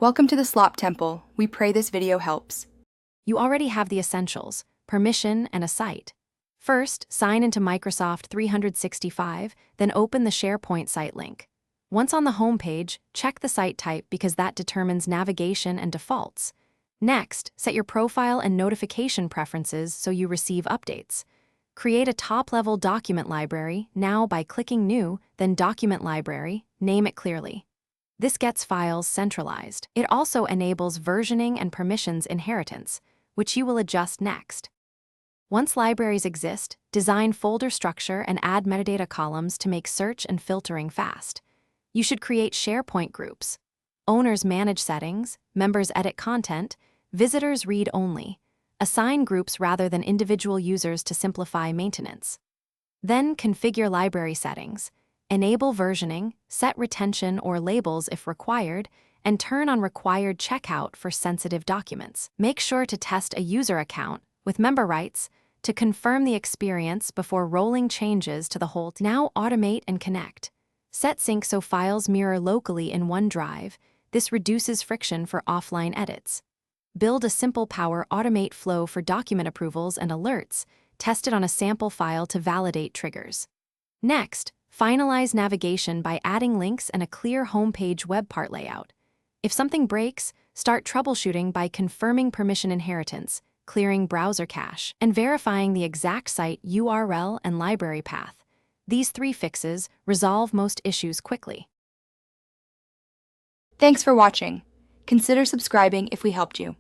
Welcome to the Slop Temple. We pray this video helps. You already have the essentials: permission and a site. First, sign into Microsoft 365, then open the Sharepoint site link. Once on the home page, check the site type because that determines navigation and defaults. Next, set your profile and notification preferences so you receive updates. Create a top-level document library now by clicking New, then Document Library, name it clearly. This gets files centralized. It also enables versioning and permissions inheritance, which you will adjust next. Once libraries exist, design folder structure and add metadata columns to make search and filtering fast. You should create SharePoint groups. Owners manage settings, members edit content, visitors read only. Assign groups rather than individual users to simplify maintenance. Then configure library settings. Enable versioning, set retention or labels if required, and turn on required checkout for sensitive documents. Make sure to test a user account with member rights to confirm the experience before rolling changes to the whole. Now automate and connect. Set sync so files mirror locally in OneDrive. This reduces friction for offline edits. Build a simple Power Automate flow for document approvals and alerts. Test it on a sample file to validate triggers. Next, finalize navigation by adding links and a clear homepage web part layout. If something breaks, start troubleshooting by confirming permission inheritance, clearing browser cache, and verifying the exact site URL and library path. These 3 fixes resolve most issues quickly. Thanks for watching. Consider subscribing if we helped you.